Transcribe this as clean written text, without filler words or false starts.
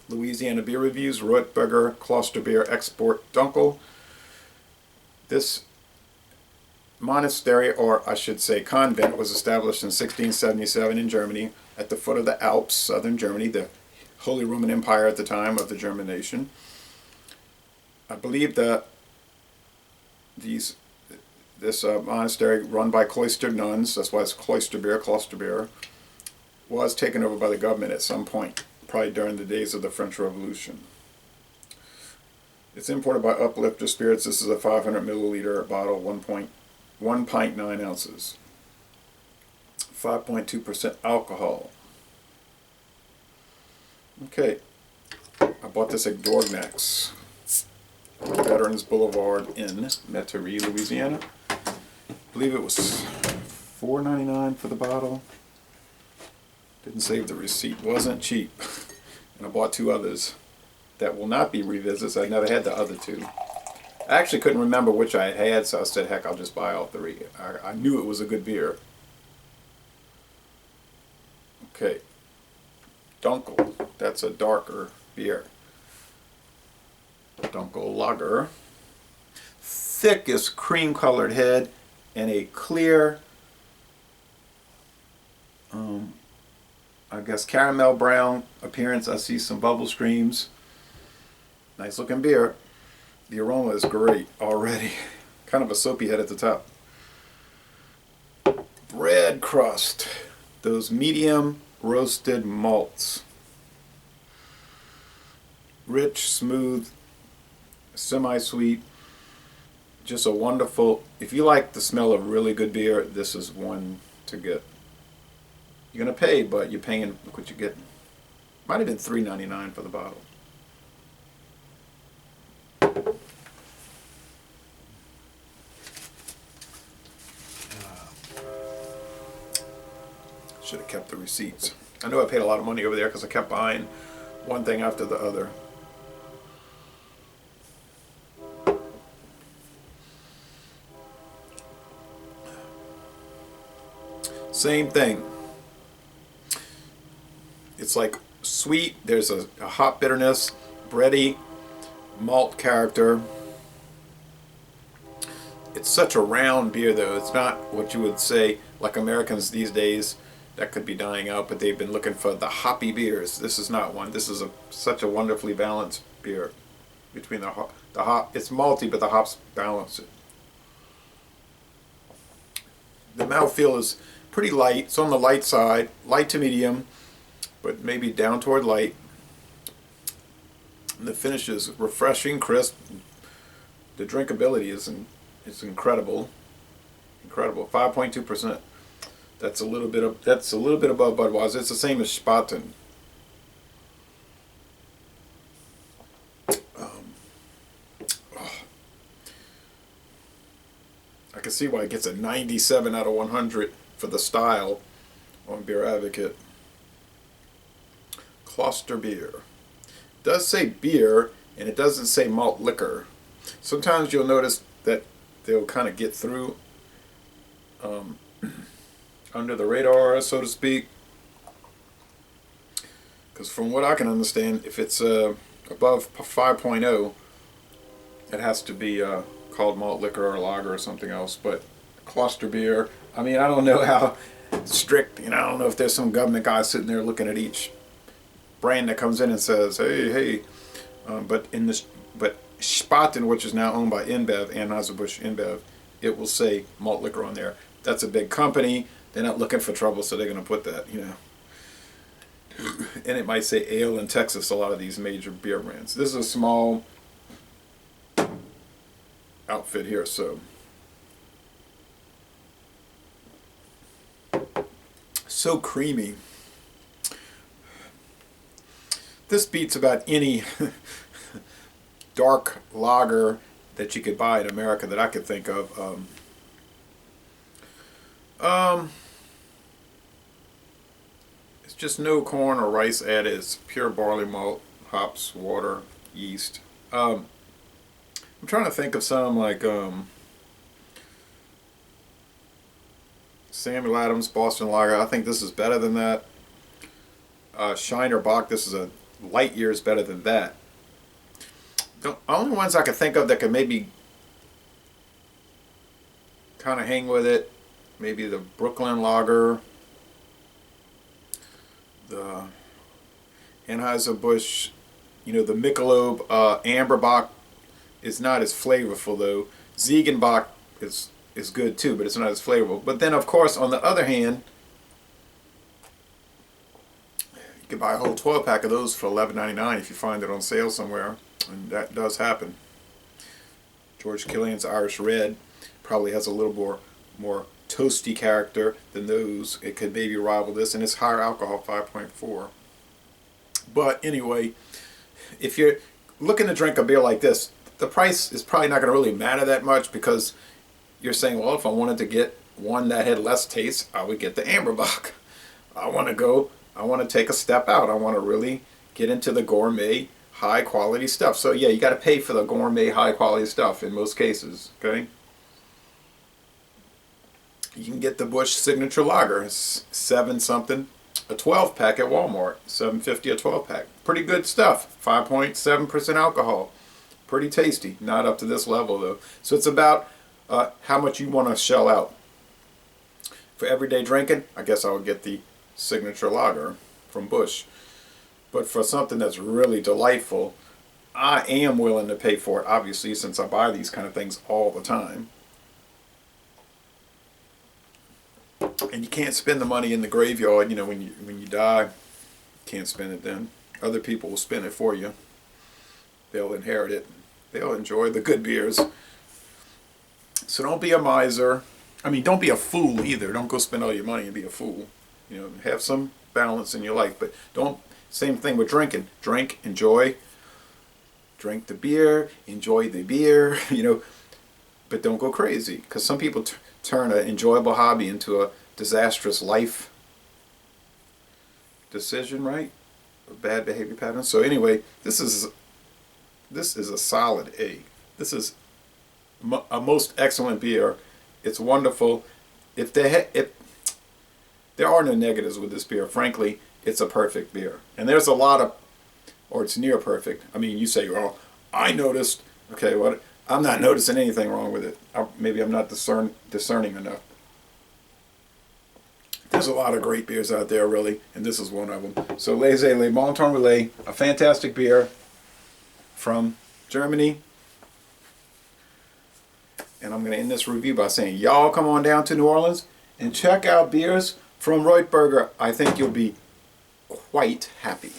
Louisiana Beer Reviews, Reutberger, Kloster Beer Export, Dunkel. This monastery, or I should say convent, was established in 1677 in Germany at the foot of the Alps, southern Germany, the Holy Roman Empire at the time of the German nation. I believe that this monastery, run by cloistered nuns, that's why it's Kloster Beer, was taken over by the government at some point, probably during the days of the French Revolution. It's imported by Uplifter Spirits. This is a 500 milliliter bottle, 1 pint 9 ounces. 5.2% alcohol. Okay, I bought this at Dorgnac's, Veterans Boulevard in Metairie, Louisiana. I believe it was $4.99 for the bottle. Didn't save the receipt. Wasn't cheap. And I bought 2 others that will not be revisits. I never had the other 2. I actually couldn't remember which I had, so I said, heck, I'll just buy all 3. I knew it was a good beer. Okay. Dunkel. That's a darker beer. Dunkel Lager. Thickest cream-colored head and a clear, I guess, caramel brown appearance. I see some bubble streams. Nice looking beer. The aroma is great already. Kind of a soapy head at the top. Bread crust. Those medium roasted malts. Rich, smooth, semi-sweet. Just a wonderful, if you like the smell of really good beer, this is one to get. You're going to pay, but you're paying, look what you're getting. Might have been $3.99 for the bottle. Should have kept the receipts. I know I paid a lot of money over there because I kept buying one thing after the other. Same thing. It's like sweet, there's a hop bitterness, bready, malt character. It's such a round beer though. It's not what you would say like Americans these days. That could be dying out, but they've been looking for the hoppy beers. This is not one. This is such a wonderfully balanced beer between the hop. It's malty, but the hops balance it. The mouthfeel is pretty light. It's on the light side, light to medium, but maybe down toward light. And the finish is refreshing, crisp. The drinkability is incredible. Incredible. 5.2%. That's a little bit above Budweiser. It's the same as Spaten. I can see why it gets a 97 out of 100 for the style on Beer Advocate. Kloster Beer. It does say beer, and it doesn't say malt liquor. Sometimes you'll notice that they'll kind of get through under the radar, so to speak. Because from what I can understand, if it's above 5.0, it has to be called malt liquor or lager or something else. But Kloster Beer, I mean, I don't know how strict, I don't know if there's some government guy sitting there looking at each brand that comes in and says, hey, but Spaten, which is now owned by InBev, Anheuser-Busch InBev, it will say malt liquor on there. That's a big company. They're not looking for trouble, so they're going to put that, And it might say ale in Texas, a lot of these major beer brands. This is a small outfit here, so. So creamy. This beats about any dark lager that you could buy in America that I could think of. It's just no corn or rice added. It's pure barley malt, hops, water, yeast. I'm trying to think of some like Samuel Adams Boston Lager. I think this is better than that. Shiner Bock. This is a light years better than that. The only ones I can think of that could maybe kind of hang with it, maybe the Brooklyn Lager, the Anheuser-Busch, you know, the Michelob Amberbach is not as flavorful though. Ziegenbach is good too, but it's not as flavorful. But then, of course, on the other hand, you can buy a whole 12-pack of those for $11.99 if you find it on sale somewhere, and that does happen. George Killian's Irish Red probably has a little more toasty character than those. It could maybe rival this, and it's higher alcohol, 5.4. But anyway, if you're looking to drink a beer like this, the price is probably not going to really matter that much, because you're saying, well, if I wanted to get one that had less taste, I would get the Amberbach. I want to take a step out. I want to really get into the gourmet, high quality stuff. So yeah, you got to pay for the gourmet, high quality stuff in most cases, okay? You can get the Busch Signature Lager, it's 7 something, a 12-pack at Walmart, $7.50 a 12-pack. Pretty good stuff, 5.7% alcohol. Pretty tasty, not up to this level though. So it's about how much you want to shell out. For everyday drinking, I guess I would get the Signature Lager from Busch. But for something that's really delightful, I am willing to pay for it, obviously, since I buy these kind of things all the time. And you can't spend the money in the graveyard, you know, when you die. You can't spend it then. Other people will spend it for you. They'll inherit it. They'll enjoy the good beers. So don't be a miser. I mean, don't be a fool either. Don't go spend all your money and be a fool. You know, have some balance in your life. But don't, same thing with drinking. Drink, enjoy. Drink the beer, enjoy the beer, you know. But don't go crazy. Because some people turn an enjoyable hobby into a disastrous life decision, right? A bad behavior pattern. So anyway, this is a solid A. This is a most excellent beer. It's wonderful. If there are no negatives with this beer, frankly, it's a perfect beer. And there's a lot of, or it's near perfect. I mean, you say, well, I noticed. Okay, what? I'm not noticing anything wrong with it. Maybe I'm not discerning enough. There's a lot of great beers out there, really, and this is one of them. So, Les Le Monton Relais, a fantastic beer from Germany. And I'm going to end this review by saying, y'all come on down to New Orleans and check out beers from Reutberger. I think you'll be quite happy.